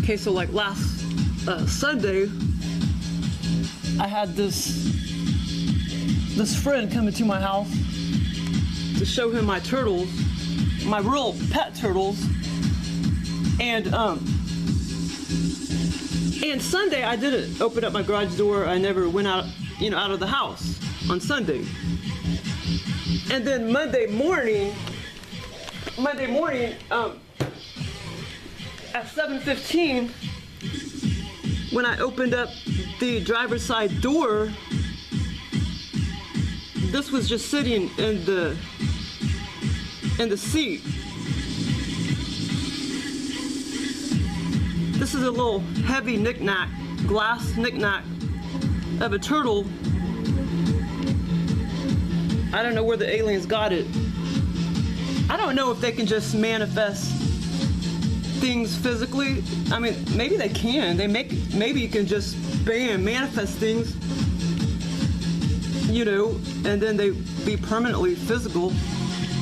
Okay, so like last Sunday, I had this friend come into my house to show him my turtles, my real pet turtles, and Sunday I didn't open up my garage door. I never went out, out of the house on Sunday. And then Monday morning, at 7:15, when I opened up the driver's side door, this was just sitting in the seat. This is a little heavy Nic-Nac, glass Nic-Nac of a turtle. I don't know where the aliens got it. I don't know if they can just manifest things physically. I mean, maybe they can. Maybe you can just manifest things, and then they be permanently physical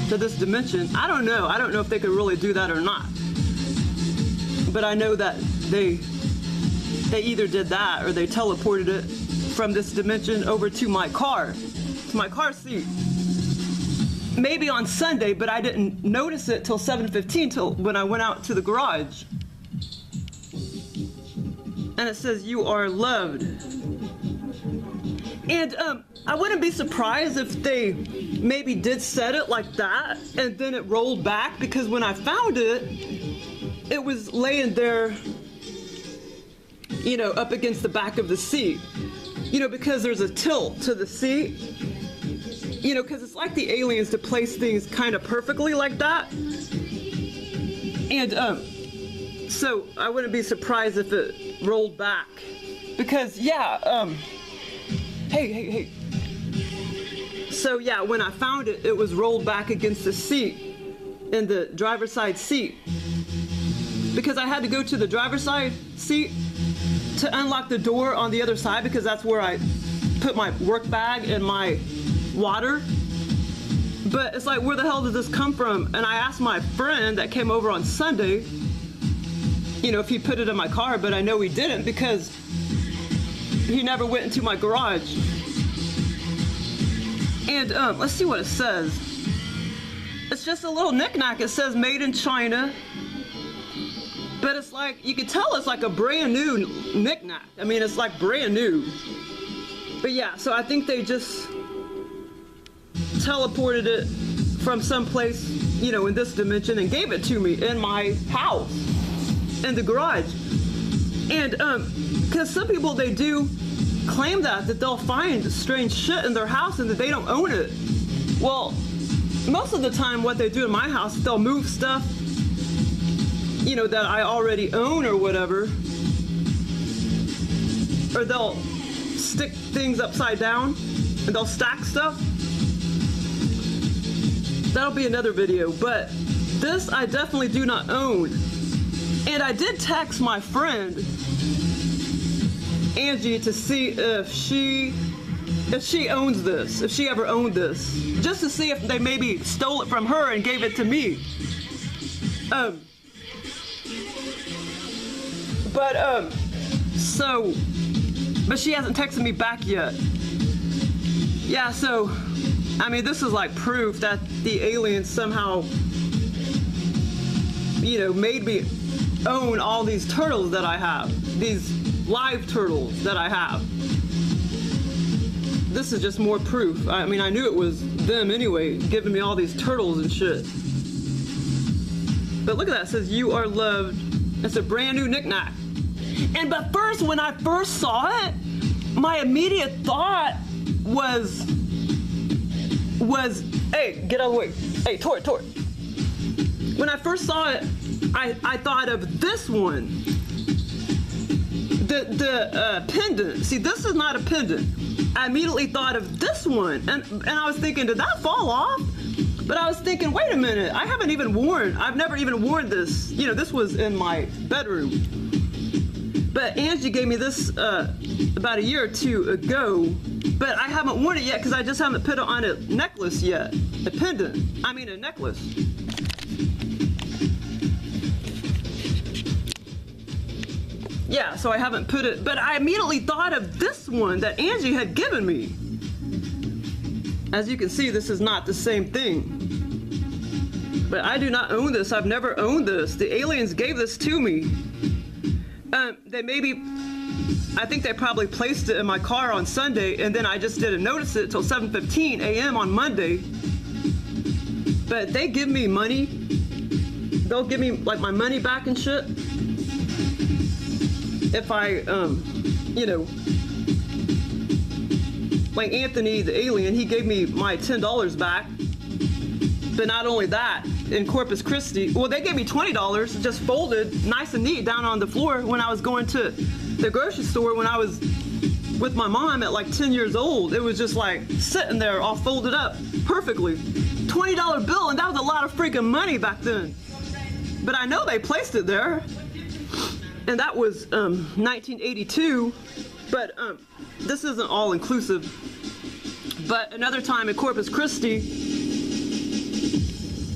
to this dimension. I don't know. I don't know if they could really do that or not. But I know that they either did that or they teleported it from this dimension over to my car seat. Maybe on Sunday, but I didn't notice it till 7:15, till when I went out to the garage. And it says, "You are loved." And I wouldn't be surprised if they maybe did set it like that and then it rolled back, because when I found it, it was laying there, up against the back of the seat. Because there's a tilt to the seat. Because it's like the aliens to place things kind of perfectly like that. And so I wouldn't be surprised if it rolled back. Because hey. So yeah, when I found it, it was rolled back against the seat, in the driver's side seat. Because I had to go to the driver's side seat to unlock the door on the other side, because that's where I put my work bag and my water. But it's like, where the hell did this come from? And I asked my friend that came over on Sunday, if he put it in my car, but I know he didn't, because he never went into my garage. And let's see what it says. It's just a little Nic-Nac. It says made in China. But it's like, you can tell it's like a brand new Nic-Nac. I mean, it's like brand new. But yeah, so I think they just teleported it from someplace, in this dimension, and gave it to me in my house, in the garage. And because some people, they do claim that they'll find strange shit in their house and that they don't own it. Well, most of the time what they do in my house, they'll move stuff, that I already own or whatever. Or they'll stick things upside down and they'll stack stuff. That'll be another video, but this I definitely do not own. And I did text my friend Angie to see if she owns this, if she ever owned this, just to see if they maybe stole it from her and gave it to me. But she hasn't texted me back yet. Yeah, so I mean, this is like proof that the aliens somehow, made me own all these turtles that I have, these live turtles that I have. This is just more proof. I mean, I knew it was them anyway, giving me all these turtles and shit. But look at that, it says, "You are loved." It's a brand new Nic-Nac. But first, when I first saw it, my immediate thought was, hey, get out of the way. Hey, Tort. When I first saw it, I thought of this one. The pendant. See, this is not a pendant. I immediately thought of this one. And I was thinking, did that fall off? But I was thinking, wait a minute, I've never even worn this. This was in my bedroom. But Angie gave me this about a year or two ago, but I haven't worn it yet because I just haven't put it on a necklace yet. A pendant. I mean a necklace. yeah, so I haven't put it, but I immediately thought of this one that Angie had given me. As you can see, this is not the same thing. But I do not own this. I've never owned this. The aliens gave this to me. I think they probably placed it in my car on Sunday, and then I just didn't notice it till 7:15 a.m. on Monday. But they give me money. They'll give me like my money back and shit. If I, you know, like Anthony, the alien, he gave me my $10 back. But not only that, in Corpus Christi, well, they gave me $20 just folded nice and neat down on the floor when I was going to the grocery store when I was with my mom at like 10 years old. It was just like sitting there all folded up perfectly. $20 bill, and that was a lot of freaking money back then. But I know they placed it there. And that was 1982. But this isn't all inclusive. But another time in Corpus Christi,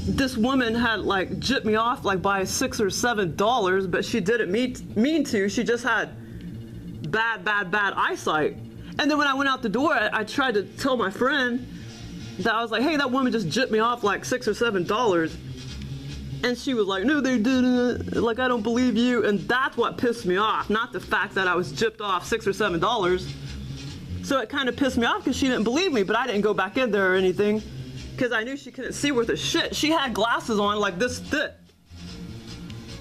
this woman had like jipped me off like by $6 or $7, but she didn't mean to. She just had bad eyesight. And then when I went out the door, I tried to tell my friend that I was like, hey, that woman just jipped me off like $6 or $7. And she was like, no, they didn't. Like, I don't believe you. And that's what pissed me off, not the fact that I was jipped off $6 or $7. So it kind of pissed me off because she didn't believe me, but I didn't go back in there or anything because I knew she couldn't see worth a shit. She had glasses on like this thick,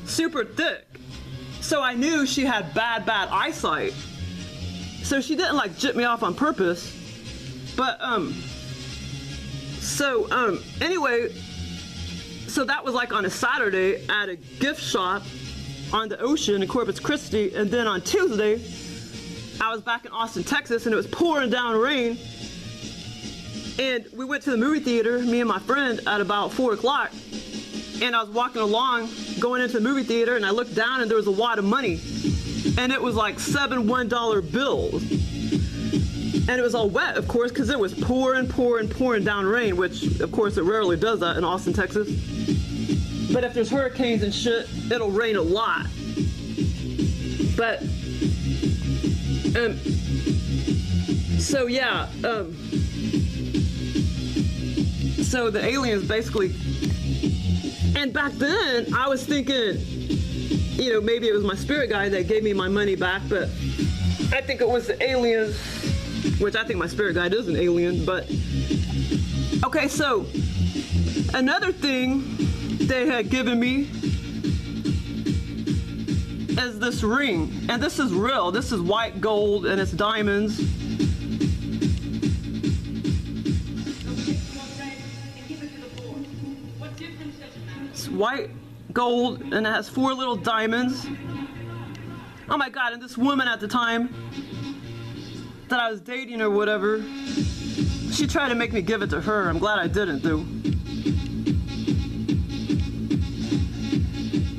super thick. So I knew she had bad eyesight. So she didn't like jip me off on purpose. But, anyway, so that was like on a Saturday at a gift shop on the ocean in Corpus Christi. And then on Tuesday, I was back in Austin, Texas, and it was pouring down rain. And we went to the movie theater, me and my friend, at about 4 o'clock. And I was walking along, going into the movie theater, and I looked down and there was a wad of money. And it was like 7 $1 bills. And it was all wet, of course, because it was pouring down rain, which, of course, it rarely does that in Austin, Texas. But if there's hurricanes and shit, it'll rain a lot. But, so yeah, so the aliens basically, and back then, I was thinking, you know, maybe it was my spirit guide that gave me my money back, but I think it was the aliens, which I think my spirit guide is an alien, but, okay, so, another thing they had given me is this ring, and this is real. This is white gold, and it's diamonds. It's white gold, and it has 4 little diamonds. Oh my God, and this woman at the time that I was dating or whatever, she tried to make me give it to her. I'm glad I didn't, though.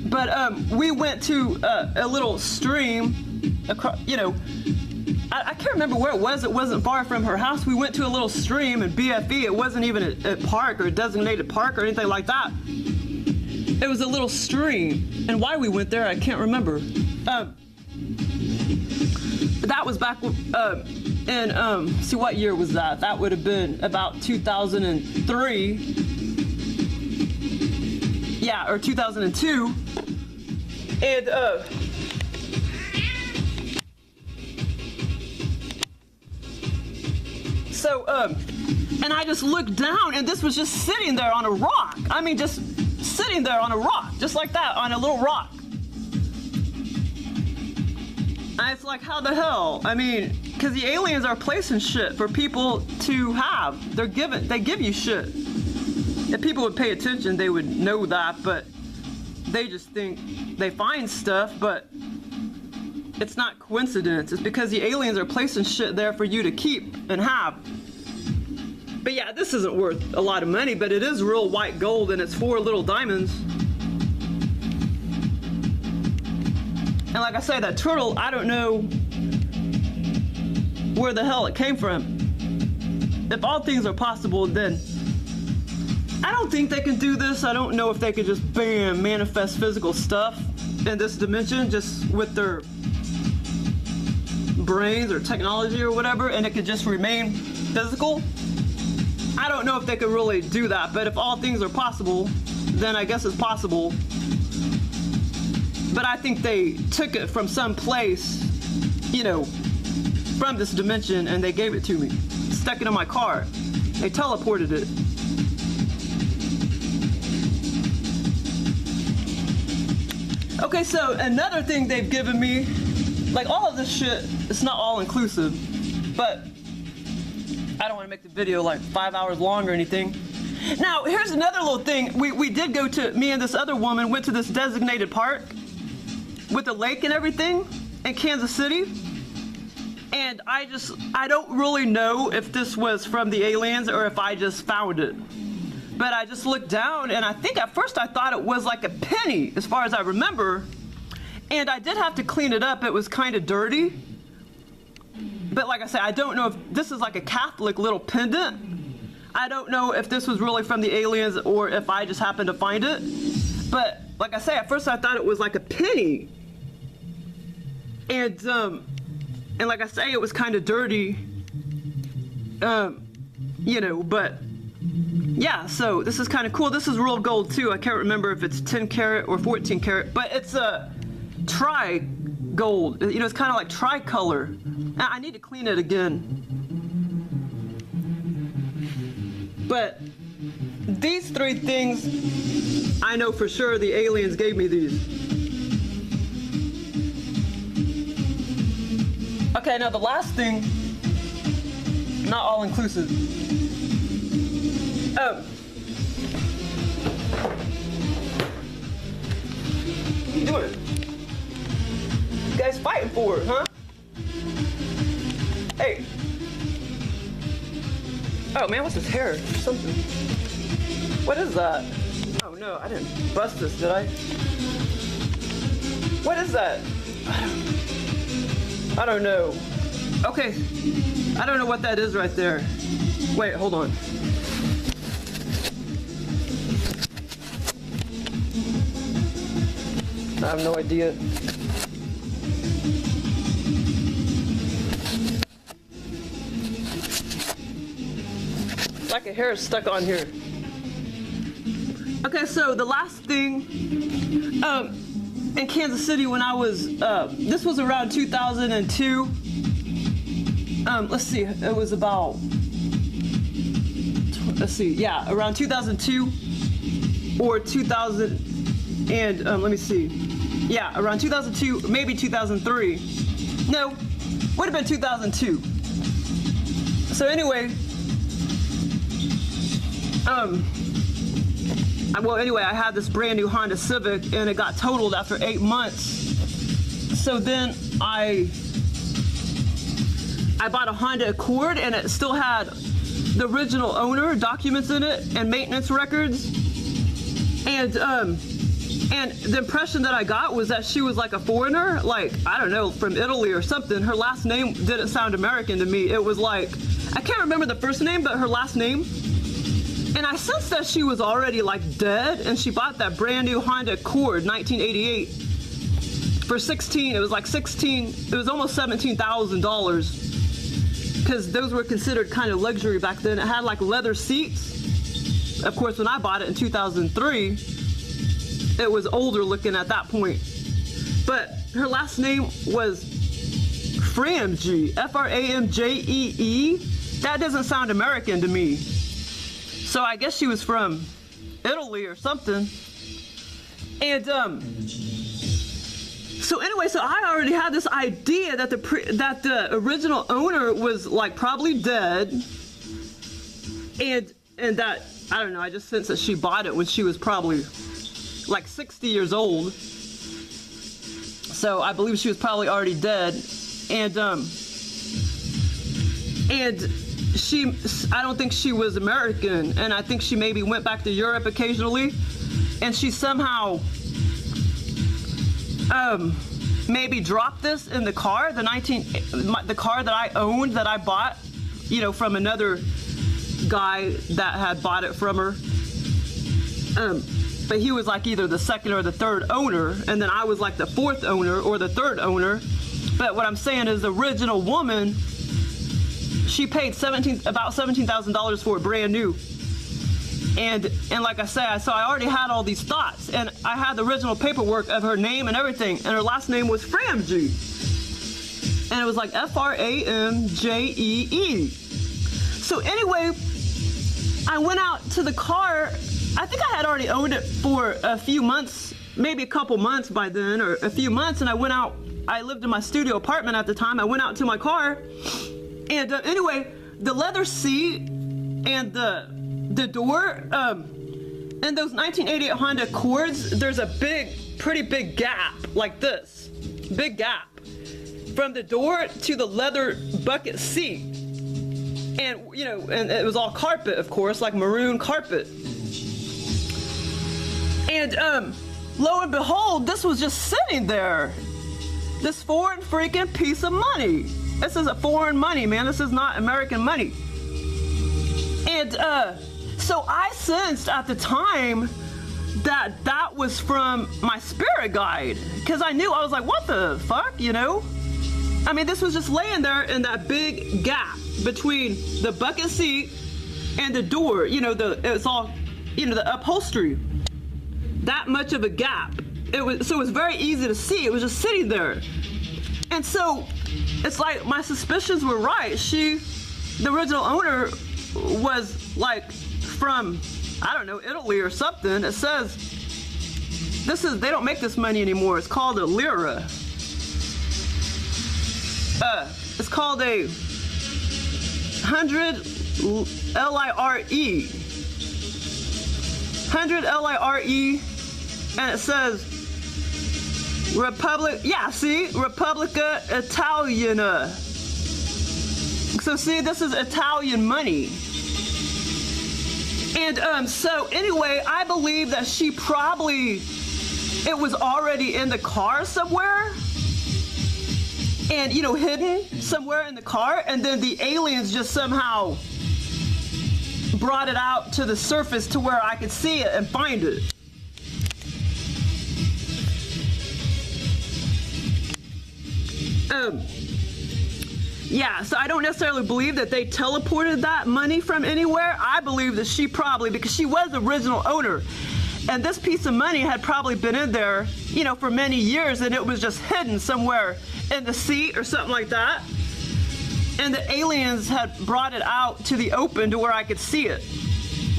But we went to a little stream across, you know, I can't remember where it was. It wasn't far from her house. We went to a little stream in BFE. It wasn't even a park or a designated park or anything like that. It was a little stream. And why we went there, I can't remember. That was back in, see, what year was that? That would have been about 2003. Yeah, or 2002. And, so, and I just looked down, and this was just sitting there on a rock. I mean, just sitting there on a rock, just like that, on a little rock. And it's like, how the hell? I mean, because the aliens are placing shit for people to have. They give you shit. If people would pay attention, they would know that, but they just think they find stuff, but it's not coincidence. It's because the aliens are placing shit there for you to keep and have. But yeah, this isn't worth a lot of money, but it is real white gold, and it's 4 little diamonds. And like I say, that turtle, I don't know where the hell it came from. If all things are possible, then I don't think they can do this. I don't know if they could just, bam, manifest physical stuff in this dimension just with their brains or technology or whatever, and it could just remain physical. I don't know if they could really do that, but if all things are possible, then I guess it's possible. But I think they took it from some place, you know, from this dimension, and they gave it to me. Stuck it in my car. They teleported it. Okay, so another thing they've given me, like all of this shit, it's not all inclusive, but I don't want to make the video like 5 hours long or anything. Now, here's another little thing. We did go to, me and this other woman went to this designated park with a lake and everything in Kansas City. And I don't really know if this was from the aliens or if I just found it. But I just looked down, and I think at first I thought it was like a penny, as far as I remember. And I did have to clean it up. It was kind of dirty. But like I said, I don't know if this is like a Catholic little pendant. I don't know if this was really from the aliens or if I just happened to find it. But like I say, at first I thought it was like a penny. And like I say, it was kind of dirty. You know, but yeah, so this is kind of cool. This is real gold too. I can't remember if it's 10 karat or 14 karat, but it's a tri-gold. You know, it's kind of like tricolor. I need to clean it again. But these three things, I know for sure the aliens gave me these. Okay, now the last thing, not all inclusive. What are you doing? You guys fighting for it, huh? Hey. Oh man, what's his hair? Something. What is that? Oh no, I didn't bust this, did I? What is that? I don't know. Okay, I don't know what that is right there. Wait, hold on. I have no idea. Like a hair is stuck on here. Okay, so the last thing, in Kansas City when I was, this was around 2002. Let's see, it was about, let's see, yeah, around 2002 or 2000 and, let me see. Yeah, around 2002, maybe 2003. No, would have been 2002. So anyway, well, anyway, I had this brand new Honda Civic and it got totaled after 8 months. So then I bought a Honda Accord and it still had the original owner documents in it and maintenance records. And the impression that I got was that she was like a foreigner, like, I don't know, from Italy or something. Her last name didn't sound American to me. It was like, I can't remember the first name, but her last name. And I sensed that she was already like dead, and she bought that brand new Honda Accord, 1988, for it was like it was almost $17,000, because those were considered kind of luxury back then. It had like leather seats. Of course, when I bought it in 2003, it was older looking at that point. But her last name was Framjee, F-R-A-M-J-E-E. That doesn't sound American to me. So I guess she was from Italy or something. And so anyway, so I already had this idea that the original owner was like probably dead, and that, I don't know, I just sensed that she bought it when she was probably like 60 years old. So I believe she was probably already dead, and I don't think she was American, and I think she maybe went back to Europe occasionally, and she somehow maybe dropped this in the car, the car that I owned, that I bought, you know, from another guy that had bought it from her. But he was like either the second or the third owner, and then I was like the fourth owner or the third owner. But what I'm saying is the original woman, she paid about $17,000 for it brand new. And like I said, so I already had all these thoughts, and I had the original paperwork of her name and everything, and her last name was Framjee. And it was like Framjee. So anyway, I went out to the car. I think I had already owned it for a few months, maybe a couple months by then, or a few months, and I went out. I lived in my studio apartment at the time. I went out to my car, and anyway, the leather seat and the door, in those 1988 Honda Accords, there's a pretty big gap, like this, big gap, from the door to the leather bucket seat. And, you know, and it was all carpet, of course, like maroon carpet. And, lo and behold, this was just sitting there. This foreign freaking piece of money. This is a foreign money, man. This is not American money. And, so I sensed at the time that was from my spirit guide, because I knew, I was like, what the fuck, you know? I mean, this was just laying there in that big gap between the bucket seat and the door, you know, it's all, you know, the upholstery. That much of a gap. So it was very easy to see. It was just sitting there. And so it's like my suspicions were right. The original owner was like from, I don't know, Italy or something. It says, they don't make this money anymore. It's called a lira. It's called a 100 L-I-R-E. 100 L-I-R-E, and it says Repubblica Italiana. So see, this is Italian money. And so anyway, I believe that it was already in the car somewhere, and, you know, hidden somewhere in the car, and then the aliens just somehow brought it out to the surface to where I could see it and find it. Yeah, so I don't necessarily believe that they teleported that money from anywhere. I believe that she probably, because she was the original owner, and this piece of money had probably been in there, you know, for many years, and it was just hidden somewhere in the seat or something like that. And the aliens had brought it out to the open to where I could see it.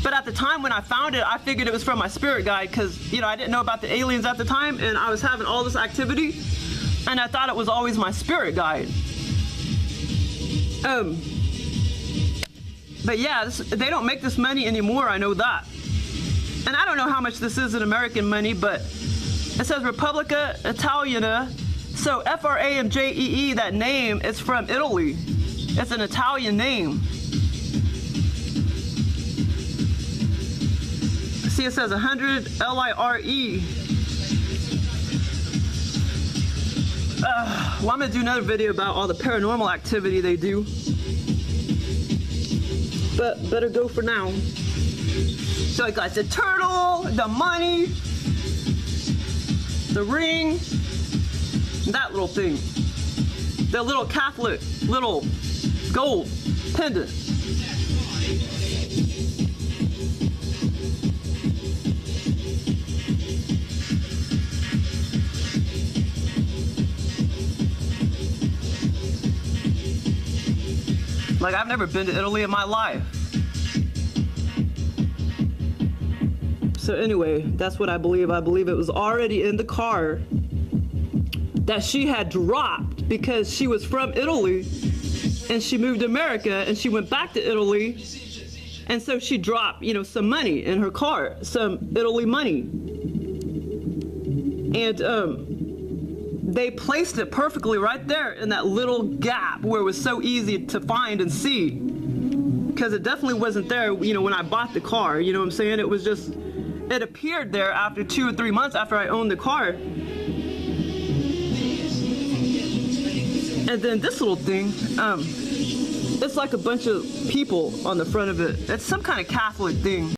But at the time when I found it, I figured it was from my spirit guide, because, you know, I didn't know about the aliens at the time, and I was having all this activity, and I thought it was always my spirit guide. But yeah, they don't make this money anymore, I know that. And I don't know how much this is in American money, but it says Repubblica Italiana. So Framjee, that name, it's from Italy. It's an Italian name. See, it says 100 L-I-R-E. Well, I'm gonna do another video about all the paranormal activity they do. But better go for now. So I got the turtle, the money, the ring, that little thing. The little Catholic, little gold pendant. Like, I've never been to Italy in my life. So anyway, that's what I believe. I believe it was already in the car that she had dropped, because she was from Italy and she moved to America and she went back to Italy, and so she dropped, you know, some money in her car, some Italy money. And they placed it perfectly right there in that little gap where it was so easy to find and see, because it definitely wasn't there, you know, when I bought the car, you know what I'm saying? It was just, it appeared there after 2 or 3 months after I owned the car. And then this little thing, it's like a bunch of people on the front of it. It's some kind of Catholic thing.